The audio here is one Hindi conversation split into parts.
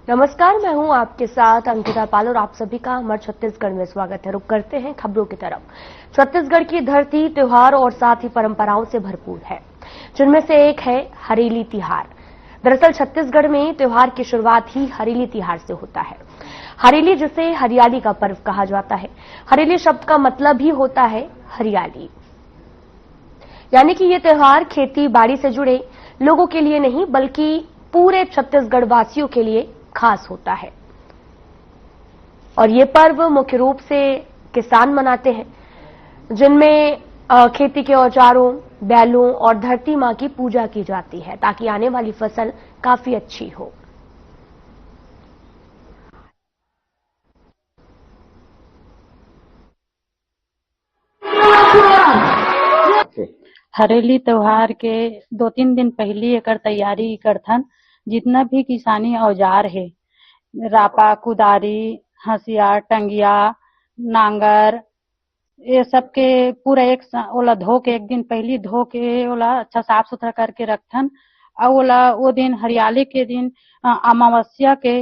नमस्कार, मैं हूं आपके साथ अंकिता पाल और आप सभी का हमारे छत्तीसगढ़ में स्वागत है। रुक करते हैं खबरों की तरफ। छत्तीसगढ़ की धरती त्योहार और साथ ही परंपराओं से भरपूर है, जिनमें से एक है हरेली तिहार। दरअसल छत्तीसगढ़ में त्योहार की शुरुआत ही हरेली तिहार से होता है। हरेली, जिसे हरियाली का पर्व कहा जाता है। हरेली शब्द का मतलब ही होता है हरियाली, यानी कि ये त्योहार खेती बाड़ी से जुड़े लोगों के लिए नहीं बल्कि पूरे छत्तीसगढ़ वासियों के लिए खास होता है। और ये पर्व मुख्य रूप से किसान मनाते हैं, जिनमें खेती के औजारों, बैलों और धरती मां की पूजा की जाती है ताकि आने वाली फसल काफी अच्छी हो। हरेली त्योहार के 2-3 दिन पहले एकर तैयारी करथन। जितना भी किसानी औजार है, रापा, कुदारी, हंसिया, टंगिया, नांगर, ये सब के पूरा ओला धो के एक दिन पहले धो के ओला अच्छा साफ सुथरा करके रखथन। और ओला वो दिन हरियाली के दिन अमावस्या के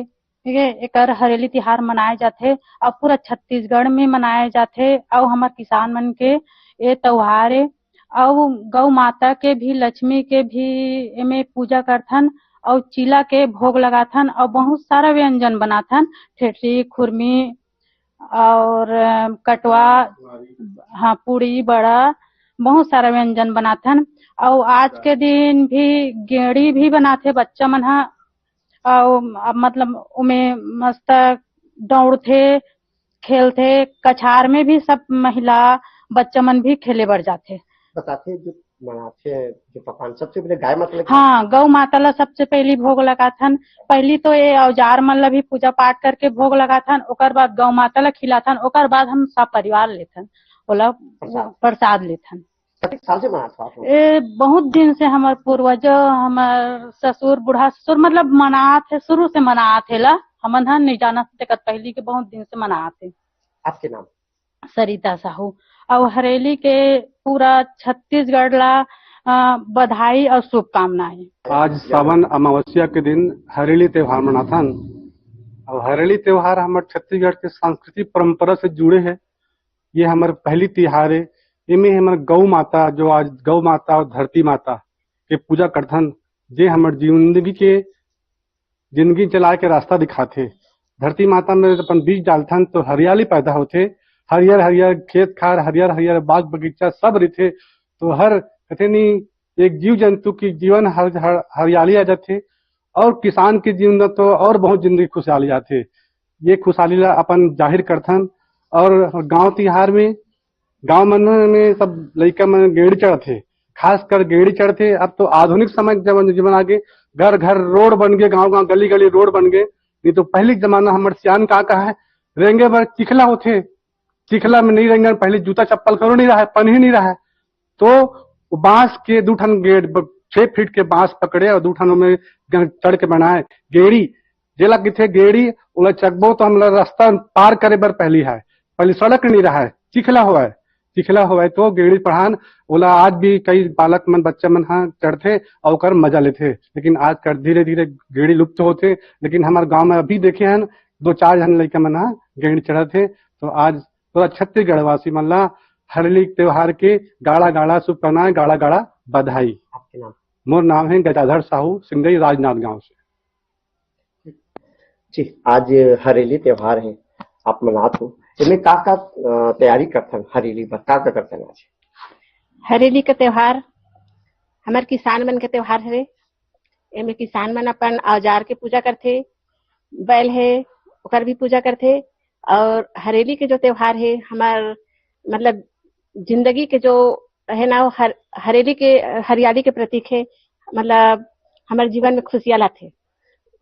एकर हरेली तिहार मनाए जाथे और पूरा छत्तीसगढ़ में मनाए जाथे। और हमार किसान मन के ये त्योहार और गौ माता के भी, लक्ष्मी के भी एमे पूजा करथन और चिला के भोग लगाथन और बहुत सारा व्यंजन बनाथन। ठेठरी, खुरमी और कटवा, हाँ, पूड़ी, बड़ा, बहुत सारा व्यंजन बनाथन। और आज के दिन भी गेड़ी भी बनाथे बच्चा मन हा। और मतलब उमे मस्त दौड़थे, खेलथे। कछार में भी सब महिला बच्चा मन भी खेले बर जाथे। बताते जो मनाते हैं जो पकवान सबसे पहले गाय माता लगे। हाँ, गौ माता ला सबसे पहली भोग लगाथन। पहली तो ये औजार मन ला भी पूजा पाठ करके भोग लगाथन, ओकर बाद गौ माता ला खिलाथन, ओकर बाद हम सब परिवार लेथन ओला प्रसाद लेथन। कतेक साल से मनाते आप? ए बहुत दिन से हमार पूर्वज, हमार ससुर, बूढ़ा ससुर मतलब मनात है, शुरू से मनात है ला। हमन हा नहीं जाना पहली के बहुत दिन से मनात है। आपके नाम? सरिता साहू। और हरेली के पूरा छत्तीसगढ़ ला बधाई और शुभकामनाएं। आज सावन अमावस्या के दिन हरेली त्योहार मनाथन। और हरेली त्योहार हमारे छत्तीसगढ़ के सांस्कृतिक परंपरा से जुड़े है। ये हमारे पहली त्योहार है। इनमें हमारे गौ माता, जो आज गौ माता और धरती माता के पूजा करथन, जे हमारे जिंदगी चलाए के रास्ता दिखाते। धरती माता में अपन बीज डालथन तो हरियाली पैदा होते। हरियर हरियर खेत खार, हरियर हरियर बाग बगीचा सब रहते। तो हर कहते नहीं, एक जीव जंतु की जीवन हरियाली आ जाते और किसान के जीवन में तो और बहुत जिंदगी खुशहाली आते। ये खुशहाली ला अपन जाहिर करथन। और गांव तिहार में, गांव मन में सब लड़का मन गेड़ी चढ़ते, खासकर गेड़ी चढ़ते। अब तो आधुनिक समय जीवन आगे, घर घर रोड बन गए, गांव गांव गली गली रोड बन गए। नहीं तो पहले जमाना हमारे सियान का है, रेंगे भर चिखला होते। चिखला में नहीं रेंगे, पहले जूता चप्पल करो नहीं रहा है, पन ही नहीं रहा है। तो बांस के 2 ठन गेट, 6 फीट के बांस पकड़े और 2 ठनों में चढ़ के बनाए गेड़ी। जेला किथे गेड़ी ओला चकबो तो हम रास्ता पार करे बर पहली सड़क नहीं रहा है, चिखला हुआ है तो गेड़ी पढ़ान ओला आज भी कई बालक मन, बच्चा मन हाँ चढ़ते और कर मजा लेते। लेकिन आज कर धीरे धीरे गेड़ी लुप्त होते। लेकिन हमारे गांव में अभी देखे हैं 2-4 जन लड़का मन हाँ गेड़ी चढ़ते। तो आज पूरा छत्तीसगढ़ वासी मन ला हरेली त्योहार के गाड़ा गाड़ा शुभकामनाएं, गाड़ा गाड़ा बधाई। आपके नाम? मोर नाम है गजाधर साहू, सिंगई, राजनाथ गांव से। जी, आज हरेली त्योहार है, आप मनाते हो। इनमें का तैयारी करथन हरेली बर, का करथन आज? हरेली का त्योहार हमारे किसान मन के त्योहार है। एमे किसान मन अपन औजार के पूजा करथे, बैल है ओकर भी पूजा करथे। और हरेली के जो त्योहार है हमार मतलब जिंदगी के जो है ना, हरेली के हरियाली के प्रतीक है। मतलब हमारे जीवन में खुशियां लाथे।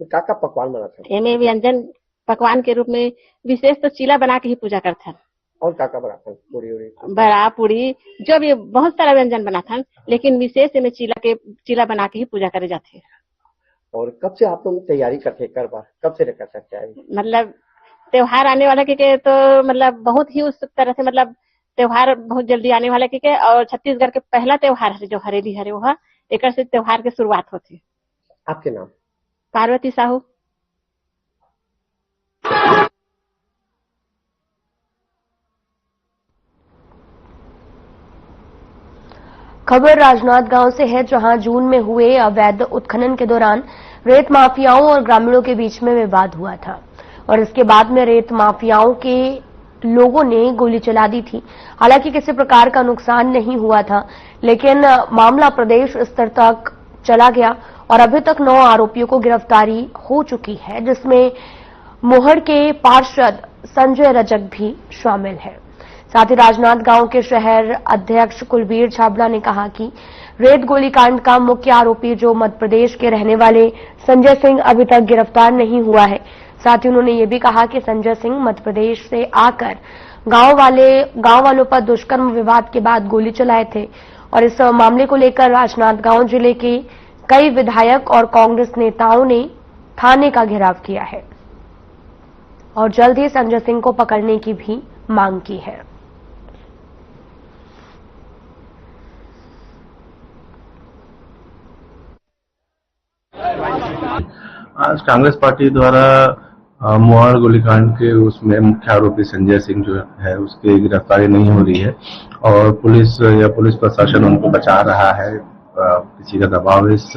का पकवान बनाते? एमे व्यंजन पकवान के रूप में विशेष तो चीला बना के ही पूजा करथन। और का बनाते? पूरी बड़ा, पूड़ी, जो भी बहुत सारा व्यंजन बनाथन, लेकिन विशेष में चीला बना के ही पूजा करे जाते। और कब से आप लोग तैयारी करते करवा, कब से कर सकते हैं? मतलब त्योहार आने वाला के तो मतलब बहुत ही उस तरह से, मतलब त्योहार बहुत जल्दी आने वाला के और छत्तीसगढ़ के पहला त्योहार है जो हरेली हरे वह एक से त्योहार की शुरुआत होती। आपके नाम? पार्वती साहू। खबर राजनांदगांव से है, जहां जून में हुए अवैध उत्खनन के दौरान रेत माफियाओं और ग्रामीणों के बीच में विवाद हुआ था और इसके बाद में रेत माफियाओं के लोगों ने गोली चला दी थी। हालांकि किसी प्रकार का नुकसान नहीं हुआ था, लेकिन मामला प्रदेश स्तर तक चला गया और अभी तक 9 आरोपियों को गिरफ्तारी हो चुकी है, जिसमें मोहड़ के पार्षद संजय रजक भी शामिल है। साथ ही राजनांदगांव के शहर अध्यक्ष कुलबीर छाबड़ा ने कहा कि रेत गोलीकांड का मुख्य आरोपी जो मध्य प्रदेश के रहने वाले संजय सिंह अभी तक गिरफ्तार नहीं हुआ है। साथ ही उन्होंने ये भी कहा कि संजय सिंह मध्य प्रदेश से आकर गांव वालों पर दुष्कर्म विवाद के बाद गोली चलाए थे और इस मामले को लेकर राजनांदगांव जिले के कई विधायक और कांग्रेस नेताओं ने थाने का घेराव किया है और जल्द ही संजय सिंह को पकड़ने की भी मांग की है। आज कांग्रेस पार्टी द्वारा मोहड़ गोलीकांड के उसमें मुख्य आरोपी संजय सिंह जो है उसकी गिरफ्तारी नहीं हो रही है और पुलिस प्रशासन उनको बचा रहा है। किसी का दबाव इस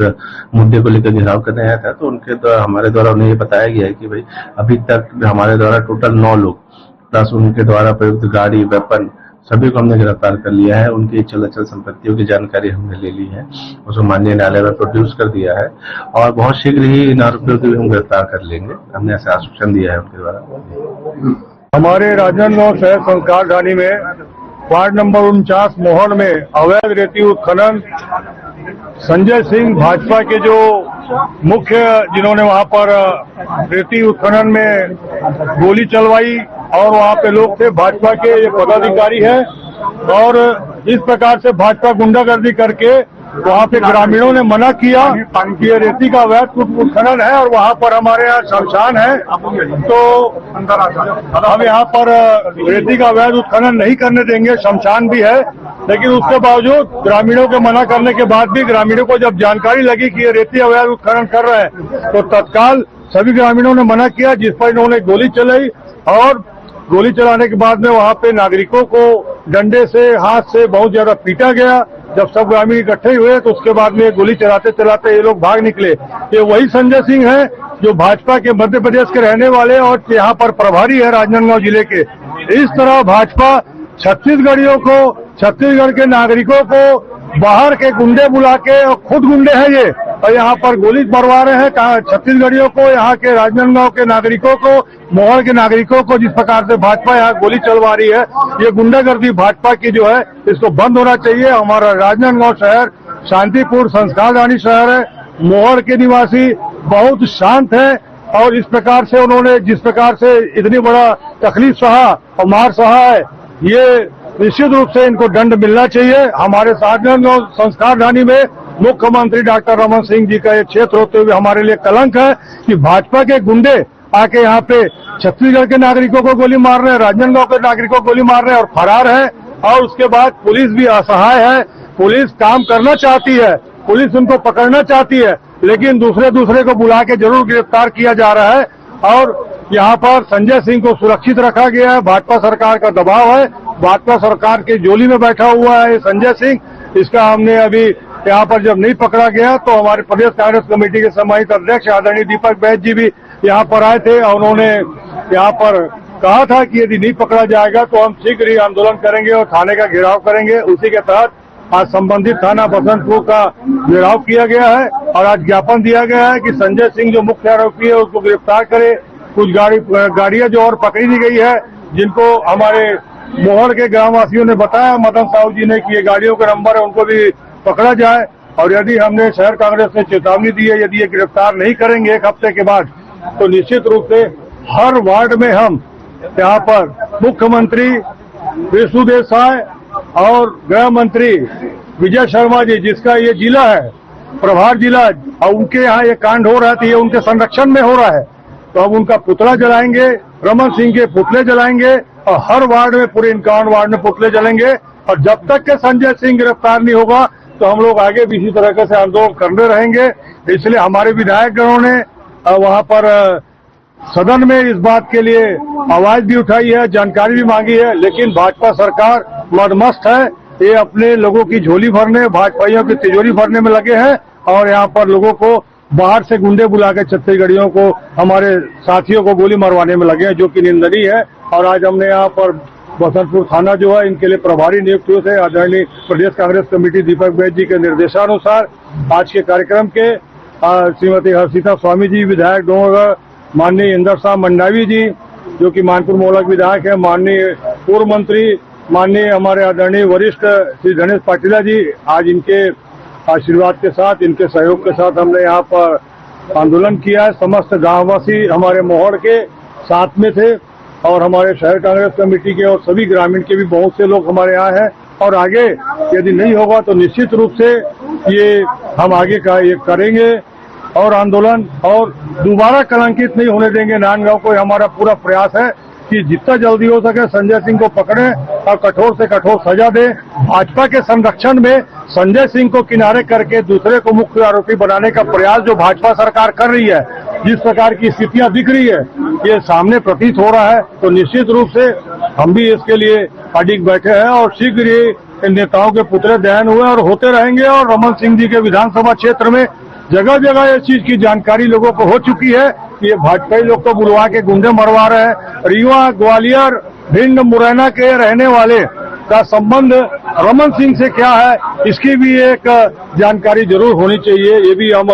मुद्दे को लेकर घेराव करने आया था, तो हमारे द्वारा उन्हें ये बताया गया है कि भाई अभी तक हमारे द्वारा टोटल 9 लोग प्लस उनके द्वारा प्रयुक्त गाड़ी, वेपन सभी को हमने गिरफ्तार कर लिया है। उनकी चल संपत्तियों की जानकारी हमने ले ली है, उसको माननीय न्यायालय में प्रोड्यूस कर दिया है और बहुत शीघ्र ही इन आरोपियों को भी हम गिरफ्तार कर लेंगे। हमने ऐसा आश्वासन दिया है उनके द्वारा। हमारे राजनांदगांव शहर संस्कार ढाणी में वार्ड नंबर 49 मोहड़ में अवैध रेती उत्खनन संजय सिंह भाजपा के जो मुख्य जिन्होंने वहां पर रेती उत्खनन में गोली चलवाई और वहां पे लोग थे भाजपा के, ये पदाधिकारी है और इस प्रकार से भाजपा गुंडागर्दी करके वहां पे ग्रामीणों ने मना किया कि ये रेती का अवैध उत्खनन है और वहां पर हमारे यहाँ शमशान है, तो हम यहाँ पर रेती का अवैध उत्खनन नहीं करने देंगे। शमशान भी है, लेकिन उसके बावजूद ग्रामीणों के मना करने के बाद भी ग्रामीणों को जब जानकारी लगी कि ये रेती अवैध उत्खनन कर रहे हैं तो तत्काल सभी ग्रामीणों ने मना किया, जिस पर इन्होंने गोली चलाई और गोली चलाने के बाद में वहां पे नागरिकों को डंडे से, हाथ से बहुत ज्यादा पीटा गया। जब सब ग्रामीण इकट्ठे हुए तो उसके बाद में गोली चलाते चलाते ये लोग भाग निकले। ये वही संजय सिंह है जो भाजपा के मध्य प्रदेश के रहने वाले और यहाँ पर प्रभारी है राजनांदगांव जिले के। इस तरह भाजपा छत्तीसगढ़ियों को, छत्तीसगढ़ के नागरिकों को बाहर के गुंडे बुला के, और खुद गुंडे हैं ये, और यहाँ पर गोली मरवा रहे हैं छत्तीसगढ़ियों को, यहाँ के राजनांदगांव के नागरिकों को, मोहड़ के नागरिकों को। जिस प्रकार से भाजपा यहाँ गोली चलवा रही है, ये गुंडागर्दी भाजपा की जो है इसको बंद होना चाहिए। हमारा राजनांदगांव शहर शांतिपूर्ण संस्कारधानी शहर है, मोहड़ के निवासी बहुत शांत है और इस प्रकार से उन्होंने जिस प्रकार से इतनी बड़ा तकलीफ सहा और मार सहा है, ये निश्चित रूप से इनको दंड मिलना चाहिए। हमारे राजनांदगांव संस्कारधानी में मुख्यमंत्री डॉक्टर रमन सिंह जी का ये क्षेत्र होते हुए हमारे लिए कलंक है कि भाजपा के गुंडे आके यहाँ पे छत्तीसगढ़ के नागरिकों को गोली मार रहे हैं, राजनांदगांव के नागरिकों को गोली मार रहे हैं और फरार है। और उसके बाद पुलिस भी असहाय है, पुलिस काम करना चाहती है, पुलिस उनको पकड़ना चाहती है, लेकिन दूसरे को बुला के जरूर गिरफ्तार किया जा रहा है। और यहाँ पर संजय सिंह को सुरक्षित रखा गया है, भाजपा सरकार का दबाव है, भाजपा सरकार के जोली में बैठा हुआ है संजय सिंह। इसका हमने अभी यहाँ पर जब नहीं पकड़ा गया तो हमारे प्रदेश कांग्रेस कमेटी के सम्मानित अध्यक्ष आदरणीय दीपक बैद जी भी यहाँ पर आए थे और उन्होंने यहाँ पर कहा था कि यदि नहीं पकड़ा जाएगा तो हम शीघ्र ही आंदोलन करेंगे और थाने का घेराव करेंगे। उसी के तहत आज संबंधित थाना बसंतपुर का घेराव किया गया है और आज ज्ञापन दिया गया है कि संजय सिंह जो मुख्य आरोपी है उसको गिरफ्तार करे। कुछ गाड़ियां जो और पकड़ी दी गई है, जिनको हमारे मोहड़ के ग्रामवासियों ने बताया मदन साहू जी ने कि ये गाड़ियों का नंबर है, उनको भी पकड़ा जाए। और यदि हमने शहर कांग्रेस ने चेतावनी दी है, यदि ये गिरफ्तार नहीं करेंगे 1 हफ्ते के बाद, तो निश्चित रूप से हर वार्ड में हम यहाँ पर मुख्यमंत्री विष्णुदेव साय और गृह मंत्री विजय शर्मा जी, जिसका ये जिला है प्रभार जिला, और उनके यहाँ ये कांड हो रहा है तो ये उनके संरक्षण में हो रहा है, तो हम उनका पुतला जलाएंगे, रमन सिंह के पुतले जलाएंगे और हर वार्ड में पूरे 51 वार्ड में पुतले जलेंगे। और जब तक के संजय सिंह गिरफ्तार नहीं होगा तो हम लोग आगे भी इसी तरह से आंदोलन करते रहेंगे। इसलिए हमारे विधायकगणों ने वहां पर सदन में इस बात के लिए आवाज भी उठाई है, जानकारी भी मांगी है, लेकिन भाजपा सरकार मदमस्त है ये अपने लोगों की झोली भरने, भाजपाइयों की तिजोरी भरने में लगे हैं और यहाँ पर लोगों को बाहर से गुंडे बुला के छत्तीसगढ़ियों को, हमारे साथियों को गोली मरवाने में लगे हैं, जो कि निंदनीय है। और आज हमने यहाँ पर बसंतपुर थाना जो है इनके लिए प्रभारी नियुक्त हुए थे। आदरणीय प्रदेश कांग्रेस कमेटी दीपक बैद जी के निर्देशानुसार आज के कार्यक्रम के श्रीमती हर्षिता स्वामी जी विधायक डोंगरगढ़, माननीय इंदर शाह मंडावी जी जो कि मानपुर मोहल्ला के विधायक है, माननीय पूर्व मंत्री, माननीय हमारे आदरणीय वरिष्ठ श्री गणेश पाटिला जी, आज इनके आशीर्वाद के साथ, इनके सहयोग के साथ हमने यहाँ पर आंदोलन किया है। समस्त गांववासी हमारे मोहड़ के साथ में थे और हमारे शहर कांग्रेस कमेटी के और सभी ग्रामीण के भी बहुत से लोग हमारे यहाँ हैं। और आगे यदि नहीं होगा तो निश्चित रूप से ये हम आगे का ये करेंगे और आंदोलन, और दोबारा कलंकित नहीं होने देंगे नांदगांव को। हमारा पूरा प्रयास है कि जितना जल्दी हो सके संजय सिंह को पकड़ें और कठोर से कठोर सजा दें। भाजपा के संरक्षण में संजय सिंह को किनारे करके दूसरे को मुख्य आरोपी बनाने का प्रयास जो भाजपा सरकार कर रही है, जिस प्रकार की स्थितियां दिख रही है, ये सामने प्रतीत हो रहा है। तो निश्चित रूप से हम भी इसके लिए अडिग बैठे हैं और शीघ्र ही इन नेताओं के पुतले दहन हुए और होते रहेंगे। और रमन सिंह जी के विधानसभा क्षेत्र में जगह जगह इस चीज की जानकारी लोगों को हो चुकी है कि ये भाजपाई लोग को बुलवा के गुंडे मरवा रहे हैं। रीवा, ग्वालियर, भिंड, मुरैना के रहने वाले का संबंध रमन सिंह से क्या है, इसकी भी एक जानकारी जरूर होनी चाहिए। ये भी हम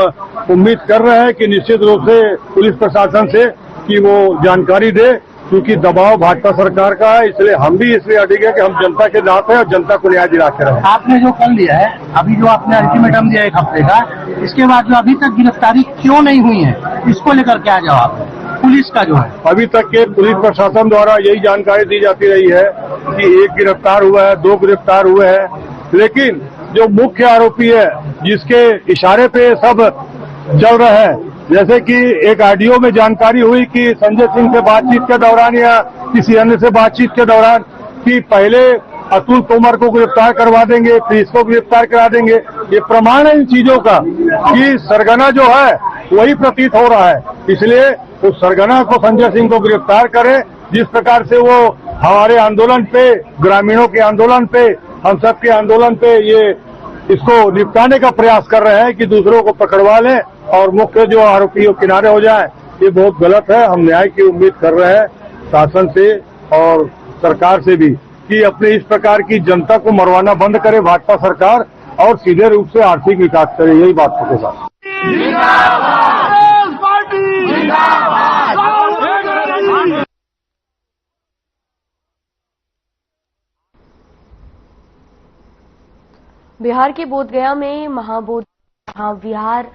उम्मीद कर रहे हैं कि निश्चित रूप से पुलिस प्रशासन से कि वो जानकारी दे, क्योंकि दबाव भाजपा सरकार का है। इसलिए हम भी इसलिए अडिग है कि हम जनता के साथ हैं और जनता को न्याय दिलाते रहे। आपने जो कल दिया है, अभी जो आपने अल्टीमेटम दिया 1 हफ्ते का, इसके बाद जो अभी तक गिरफ्तारी क्यों नहीं हुई है, इसको लेकर क्या जवाब है पुलिस का जो है? अभी तक के पुलिस प्रशासन द्वारा यही जानकारी दी जाती रही है कि 1 गिरफ्तार हुआ है, 2 गिरफ्तार हुए हैं, लेकिन जो मुख्य आरोपी है जिसके इशारे पे सब चल रहा है, जैसे कि एक ऑडियो में जानकारी हुई कि संजय सिंह से बातचीत के दौरान या किसी अन्य से बातचीत के दौरान कि पहले अतुल तोमर को गिरफ्तार करवा देंगे, फिर इसको गिरफ्तार करा देंगे। ये प्रमाण है इन चीजों का कि सरगना जो है वही प्रतीत हो रहा है। इसलिए उस सरगना को, संजय सिंह को गिरफ्तार करें। जिस प्रकार से वो हमारे आंदोलन पे, ग्रामीणों के आंदोलन पे, हम सब के आंदोलन पे ये इसको निपटाने का प्रयास कर रहे हैं कि दूसरों को पकड़वा लें और मुख्य जो आरोपी किनारे हो जाए, ये बहुत गलत है। हम न्याय की उम्मीद कर रहे हैं शासन से और सरकार से भी कि अपने इस प्रकार की जनता को मरवाना बंद करे भाजपा सरकार और सीधे रूप से आर्थिक विकास करे। यही बात के साथ बिहार के बोधगया में महाविहार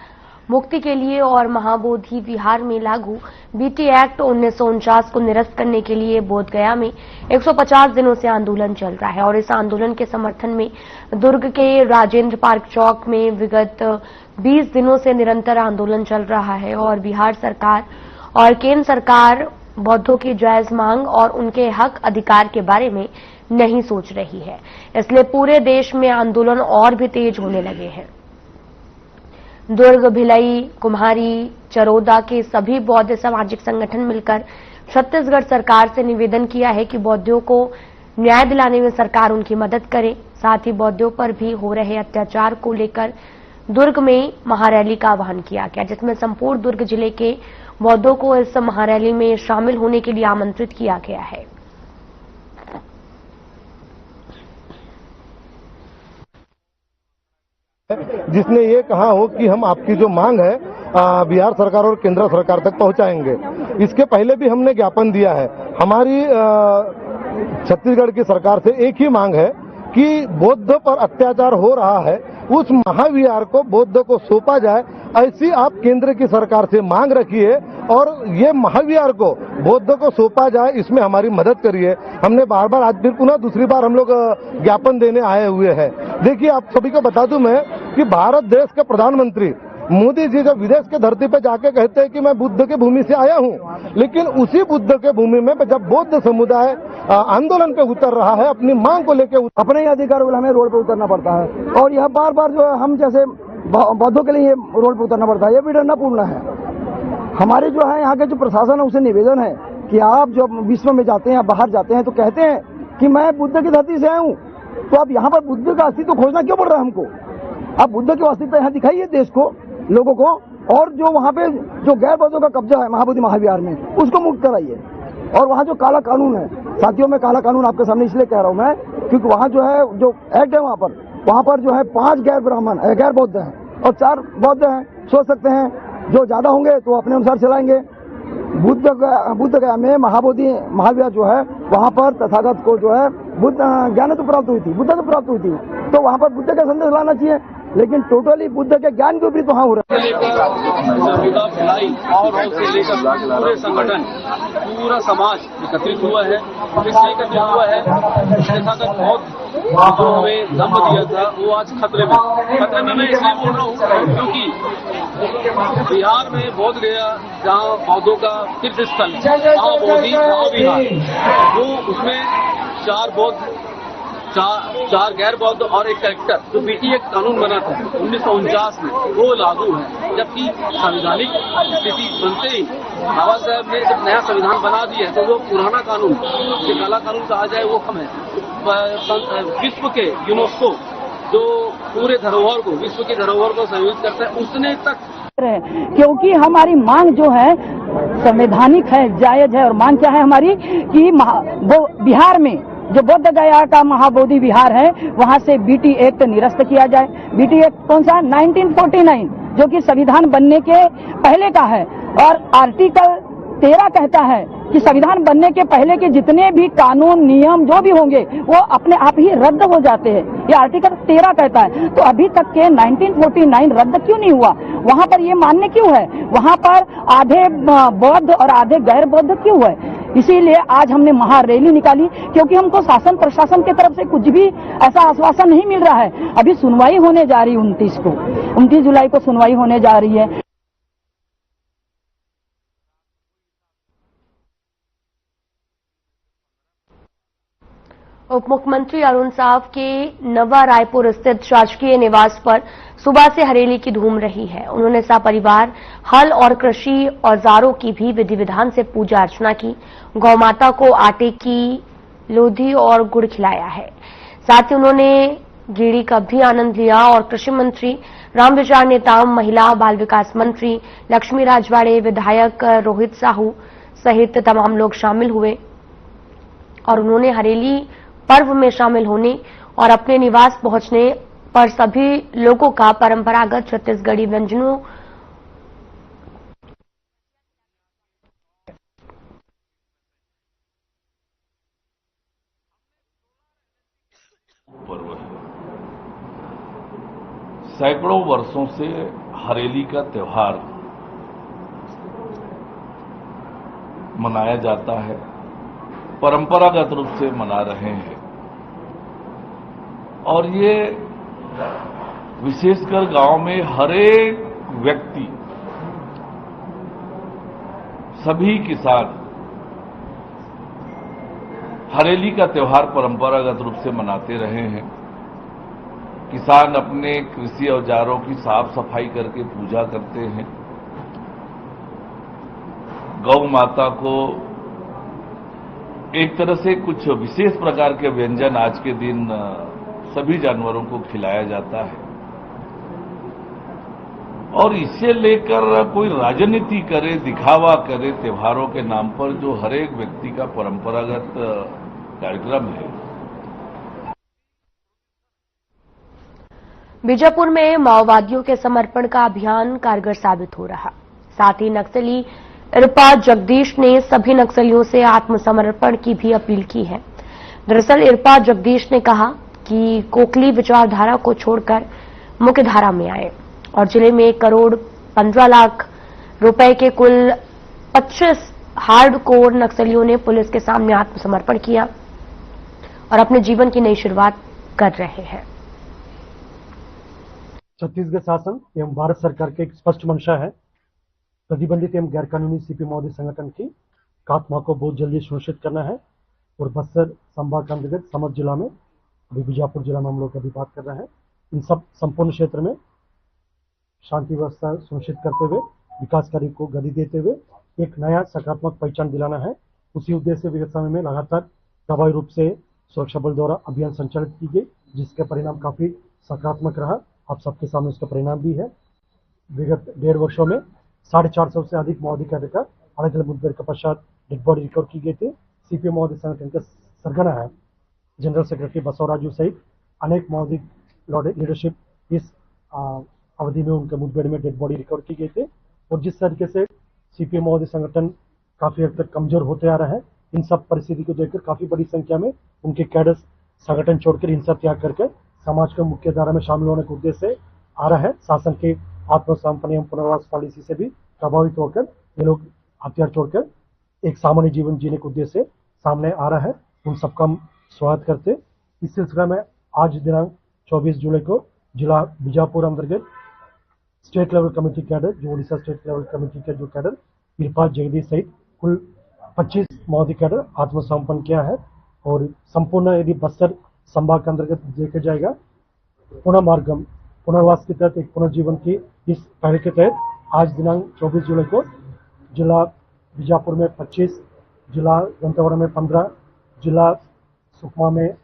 मुक्ति के लिए और महाबोधि विहार में लागू बीटी एक्ट 1949 को निरस्त करने के लिए बोधगया में 150 दिनों से आंदोलन चल रहा है। और इस आंदोलन के समर्थन में दुर्ग के राजेंद्र पार्क चौक में विगत 20 दिनों से निरंतर आंदोलन चल रहा है। और बिहार सरकार और केंद्र सरकार बौद्धों की जायज मांग और उनके हक अधिकार के बारे में नहीं सोच रही है, इसलिए पूरे देश में आंदोलन और भी तेज होने लगे हैं। दुर्ग, भिलाई, कुम्हारी, चरोदा के सभी बौद्ध सामाजिक संगठन मिलकर छत्तीसगढ़ सरकार से निवेदन किया है कि बौद्धों को न्याय दिलाने में सरकार उनकी मदद करे। साथ ही बौद्धों पर भी हो रहे अत्याचार को लेकर दुर्ग में महारैली का आह्वान किया गया, जिसमें संपूर्ण दुर्ग जिले के बौद्धों को इस महारैली में शामिल होने के लिए आमंत्रित किया गया है। जिसने ये कहा हो कि हम आपकी जो मांग है बिहार सरकार और केंद्र सरकार तक पहुंचाएंगे। इसके पहले भी हमने ज्ञापन दिया है। हमारी छत्तीसगढ़ की सरकार से एक ही मांग है कि बौद्ध पर अत्याचार हो रहा है, उस महाविहार को बौद्ध को सौंपा जाए। ऐसी आप केंद्र की सरकार से मांग रखिए और ये महाविहार को बौद्ध को सौंपा जाए, इसमें हमारी मदद करिए। हमने बार बार, आज फिर पुनः दूसरी बार हम लोग ज्ञापन देने आए हुए हैं। देखिए, आप सभी को बता दूं मैं कि भारत देश के प्रधानमंत्री मोदी जी जब विदेश के धरती पर जाके कहते हैं कि मैं बुद्ध की भूमि से आया हूं, लेकिन उसी बुद्ध के भूमि में जब बौद्ध समुदाय आंदोलन पे उतर रहा है, अपनी मांग को लेकर, अपने ही अधिकार को हमें रोड पे उतरना पड़ता है और यह बार बार जो है हम जैसे बौद्धों के लिए ये रोड पे उतरना पड़ता है, ये भी डरनापूर्ण है। हमारे जो है यहाँ के जो प्रशासन है उसे निवेदन है कि आप जब विश्व में जाते हैं या बाहर जाते हैं तो कहते हैं कि मैं बुद्ध की धरती से आया हूँ, तो अब यहाँ पर बुद्ध का अस्तित्व खोजना क्यों पड़ रहा है हमको? अब बुद्ध की अस्तित्व यहाँ दिखाइए देश को, लोगों को, और जो वहाँ पे जो गैर बौद्धों का कब्जा है महाबोधि महाविहार में, उसको मुक्त कराइए। और वहाँ जो काला कानून है, साथियों में काला कानून आपके सामने इसलिए कह रहा हूँ मैं, क्योंकि वहाँ जो है जो एक्ट है वहाँ पर जो है 5 गैर बौद्ध हैं और 4 बौद्ध हैं। सोच सकते हैं जो ज्यादा होंगे तो अपने अनुसार चलाएंगे। बुद्ध गया में महाबोधि महाविहार जो है वहाँ पर तथागत को जो है बुद्ध ज्ञान तो प्राप्त हुई थी, बुद्ध तो प्राप्त हुई थी, तो वहाँ पर बुद्ध का संदेश लाना चाहिए, लेकिन टोटली बुद्ध के ज्ञान के विपरीत वहाँ हो रहा है। और से लेकर पूरे संगठन, पूरा समाज एकत्रित हुआ है, इसलिए एकत्रित हुआ है तथागत बहुत जो हमें दम दिया था वो आज खतरे में मैं इसलिए बोल रहा हूँ क्योंकि बिहार में बोध गया जहाँ बौद्धों का तीर्थ स्थल महाबोधि महाविहार, वो उसमें 4 बौद्ध, 4 गैर बौद्ध और एक कलेक्टर, जो बीटी एक कानून बना था 1949 में, वो लागू है। जबकि संवैधानिक स्थिति बनते ही बाबा साहब ने जब नया संविधान बना दिया है तो वो पुराना कानून, जो काला कानून कहा जाए, वो कम है। विश्व के यूनेस्को जो पूरे धरोहर को, विश्व की धरोहर को संयोजित करता है, उसने तक, क्योंकि हमारी मांग जो है संवैधानिक है, जायज है। और मांग क्या है हमारी कि वो बिहार में जो बोध गया का महाबोधि विहार है वहां से बीटी एक्ट निरस्त किया जाए। बीटी एक्ट कौन सा? 1949, जो कि संविधान बनने के पहले का है। और आर्टिकल 13 कहता है कि संविधान बनने के पहले के जितने भी कानून नियम जो भी होंगे वो अपने आप ही रद्द हो जाते हैं, ये आर्टिकल 13 कहता है। तो अभी तक के 1949 रद्द क्यों नहीं हुआ? वहां पर ये मान्य क्यों है? वहां पर आधे बौद्ध और आधे गैर बौद्ध क्यों है? इसीलिए आज हमने महारैली निकाली, क्योंकि हमको शासन प्रशासन की तरफ से कुछ भी ऐसा आश्वासन नहीं मिल रहा है। अभी सुनवाई होने जा रही है 29 जुलाई को सुनवाई होने जा रही है। उप मुख्यमंत्री अरुण साव के नवा रायपुर स्थित शासकीय निवास पर सुबह से हरेली की धूम रही है। उन्होंने सपरिवार हल और कृषि औजारों की भी विधि विधान से पूजा अर्चना की। गौ माता को आटे की लोधी और गुड़ खिलाया है। साथ ही उन्होंने गेड़ी का भी आनंद लिया और कृषि मंत्री रामविचार नेताम, महिला बाल विकास मंत्री लक्ष्मी राजवाड़े, विधायक रोहित साहू सहित तमाम लोग शामिल हुए और उन्होंने हरेली पर्व में शामिल होने और अपने निवास पहुंचने पर सभी लोगों का परंपरागत छत्तीसगढ़ी व्यंजनों पर्व है। सैकड़ों वर्षों से हरेली का त्योहार मनाया जाता है, परंपरागत रूप से मना रहे हैं। और ये विशेषकर गांव में हर एक व्यक्ति, सभी किसान हरेली का त्योहार परंपरागत रूप से मनाते रहे हैं। किसान अपने कृषि औजारों की साफ सफाई करके पूजा करते हैं। गौ माता को एक तरह से कुछ विशेष प्रकार के व्यंजन आज के दिन सभी जानवरों को खिलाया जाता है। और इसे लेकर कोई राजनीति करे, दिखावा करे त्योहारों के नाम पर, जो हर एक व्यक्ति का परंपरागत कार्यक्रम है। बीजापुर में माओवादियों के समर्पण का अभियान कारगर साबित हो रहा। साथ ही नक्सली इरपा जगदीश ने सभी नक्सलियों से आत्मसमर्पण की भी अपील की है। दरअसल इरपा जगदीश ने कहा कि कोकली विचारधारा को छोड़कर मुख्य धारा में आए और जिले में 1 करोड़ 15 लाख रुपए के कुल 25 हार्डकोर नक्सलियों ने पुलिस के सामने आत्मसमर्पण किया और अपने जीवन की नई शुरुआत कर रहे हैं। छत्तीसगढ़ शासन एवं भारत सरकार के एक स्पष्ट मंशा है प्रतिबंधित एवं गैर कानूनी सीपी माओवादी संगठन की खात्मा को बहुत जल्दी सुनिश्चित करना है। और बस्तर संभाग के अंतर्गत समस्त जिला में, अभी बीजापुर जिला में हम लोग अभी बात कर रहे हैं, इन सब संपूर्ण क्षेत्र में शांति व्यवस्था सुनिश्चित करते हुए विकास कार्य को गति देते हुए एक नया सकारात्मक पहचान दिलाना है। उसी उद्देश्य से विगत समय में लगातार प्रभावी रूप से सुरक्षा बल द्वारा अभियान संचालित की गई जिसका परिणाम काफी सकारात्मक रहा। आप सबके सामने उसका परिणाम भी है। विगत 1.5 वर्षों में 450 से अधिक माओवादी कैडर का अलग अलग मुठभेड़ के पश्चात डेड बॉडी रिकवर की गई थी। सीपीएम माओवादी संगठन के सरगना है जनरल सेक्रेटरी बसवराजू सहित अनेक माओवादी लीडरशिप इस अवधि में उनके मुठभेड़ में डेड बॉडी रिकवर की गई थी। और जिस तरीके से सीपीएम माओवादी संगठन काफी हद तक कमजोर होते आ रहा है, इन सब परिस्थिति को देखकर काफी बड़ी संख्या में उनके कैडर्स संगठन छोड़कर हिंसा त्याग करके समाज के मुख्य धारा में शामिल होने के उद्देश्य से आ रहा है। शासन के आत्मसमर्पण एवं पुनर्वास पॉलिसी से भी प्रभावित होकर ये लोग हथियार छोड़कर एक सामान्य जीवन जीने के उद्देश्य से सामने आ रहा है। उन सबका हम स्वागत करते। इस सिलसिला में आज दिनांक 24 जुलाई को जिला बीजापुर अंतर्गत स्टेट लेवल कमेटी कैडर, जो उड़ीसा स्टेट लेवल कमेटी के जो कैडर इरफा जगदीश सहित कुल 25 माओवादी कैडर आत्मसमर्पण किया है। और संपूर्ण यदि बस्तर संभाग के अंतर्गत देखा जाएगा, पुनर्मार्गम पुनर्वास के तहत एक पुनर्जीवन की इस पहल के तहत आज दिनांक 24 जुलाई को जिला बीजापुर में 25, जिला दंतेवाड़ा में 15, जिला सुकमा में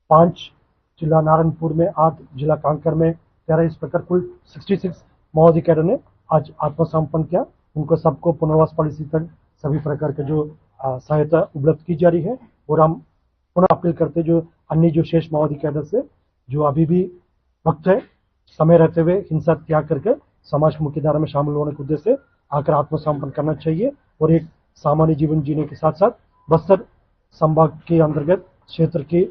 5, जिला नारायणपुर में 8, जिला कांकर में 13, इस प्रकार कुल 66 माओवादी कैडर ने आज आत्मसमर्पण किया। उनको सबको पुनर्वास पॉलिसी तक सभी प्रकार के जो सहायता उपलब्ध की जा रही है। और हम पुनः अपील करते जो अन्य जो शेष माओवादी कैडर से जो अभी भी वक्त है, समय रहते हुए हिंसा त्याग करके समाज की मुख्य धारा में शामिल होने के उद्देश्य से आकर आत्मसमर्पण करना चाहिए और एक सामान्य जीवन जीने के साथ साथ बस्तर संभाग के अंतर्गत क्षेत्र की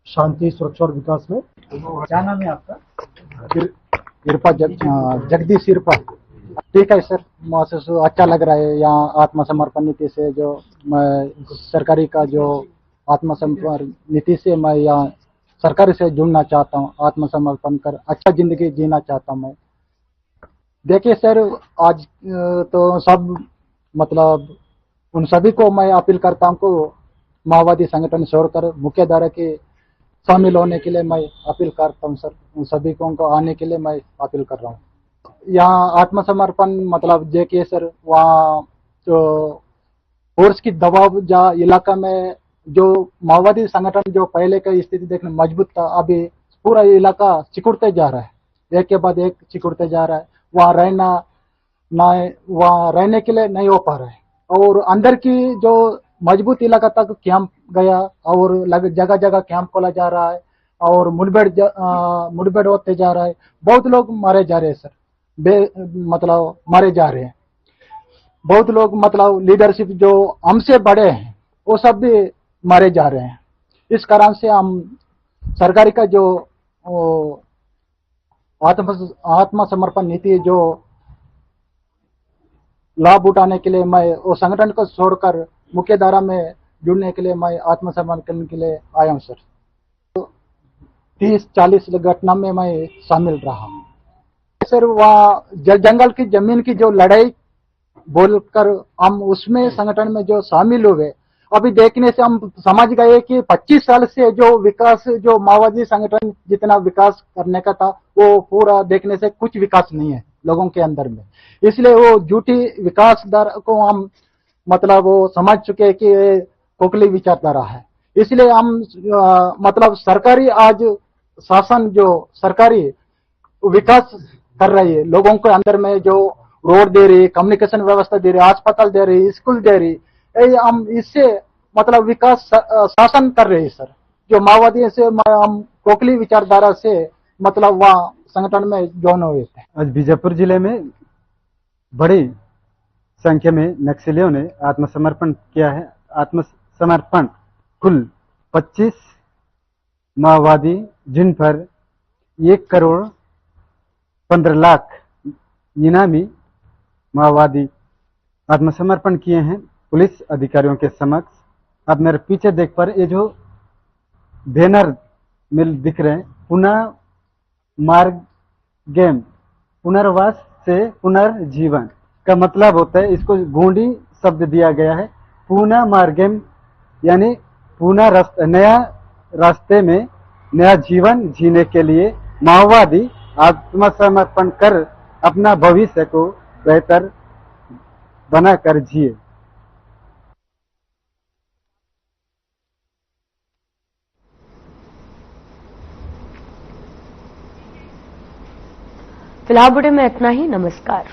शांति, सुरक्षा और विकास में। क्या नाम है आपका? इरफा जगदीश इरफा। ठीक है सर, महसूस अच्छा लग रहा है यहाँ आत्मसमर्पण नीति से। जो मैं सरकारी का जो आत्मसमर्पण नीति से मैं यहाँ सरकार से जुड़ना चाहता हूँ, आत्मसमर्पण कर अच्छा जिंदगी जीना चाहता हूँ मैं। देखिए सर, आज तो सब मतलब उन सभी को मैं अपील करता हूँ को माओवादी संगठन छोड़कर मुख्य धारा के शामिल होने के लिए मैं अपील करता हूँ सर। उन सभी को आने के लिए मैं अपील कर रहा हूँ। यहाँ आत्मसमर्पण मतलब देखिए सर, वहाँ जो फोर्स की दबाव जा इलाका में जो माओवादी संगठन जो पहले का स्थिति देखने मजबूत था, अभी पूरा इलाका सिकुड़ते जा रहा है, एक के बाद एक सिकुड़ते जा रहा है। वहाँ रहने के लिए नहीं हो पा रहा है। और अंदर की जो मजबूत इलाका तक कैंप गया और जगह जगह कैंप खोला जा रहा है और मुठभेड़ होते जा रहा है। बहुत लोग मारे जा रहे हैं सर, मतलब मारे जा रहे हैं। बहुत लोग मतलब लीडरशिप जो हमसे बड़े हैं वो सब भी मारे जा रहे हैं। इस कारण से हम सरकारी का जो आत्मसमर्पण नीति जो लाभ उठाने के लिए मैं वो संगठन को छोड़कर मुख्य धारा में जुड़ने के लिए मैं आत्मसमर्पण के लिए आया हूँ सर। तो 30-40 घटना में मैं शामिल रहा हूँ सर। वहाँ जंगल की जमीन की जो लड़ाई बोलकर हम उसमें संगठन में जो शामिल हुए, अभी देखने से हम समझ गए कि 25 साल से जो विकास जो माओवादी संगठन जितना विकास करने का था वो पूरा देखने से कुछ विकास नहीं है लोगों के अंदर में। इसलिए वो झूठी विकास दर को हम मतलब वो समझ चुके हैं कि खोखली विचारधारा है। इसलिए हम मतलब सरकारी आज शासन जो सरकारी विकास कर रही है, लोगों के अंदर में जो रोड दे रही, कम्युनिकेशन व्यवस्था दे रही, अस्पताल दे रही, स्कूल दे रही, हम इससे मतलब विकास शासन कर रहे हैं सर। जो माओवादी से हम खोखली विचारधारा से मतलब वहाँ संगठन में जॉइन हुए थे। आज बीजापुर जिले में बड़ी संख्या में नक्सलियों ने आत्मसमर्पण किया है। आत्मसमर्पण कुल 25 माओवादी, जिन पर 1,15,00,000 इनामी माओवादी आत्मसमर्पण किए हैं पुलिस अधिकारियों के समक्ष। अब मेरे पीछे देख पर ये जो बैनर मिल दिख रहे हैं, पुनः मार्ग गेम, पुनर्वास से पुनर्जीवन का मतलब होता है, इसको गोंडी शब्द दिया गया है। पुनः मार्गेम यानी पुनः नया रास्ते में नया जीवन जीने के लिए माओवादी आत्मसमर्पण कर अपना भविष्य को बेहतर बनाकर जिए। फिलहाल बुलेटिन में इतना ही। नमस्कार।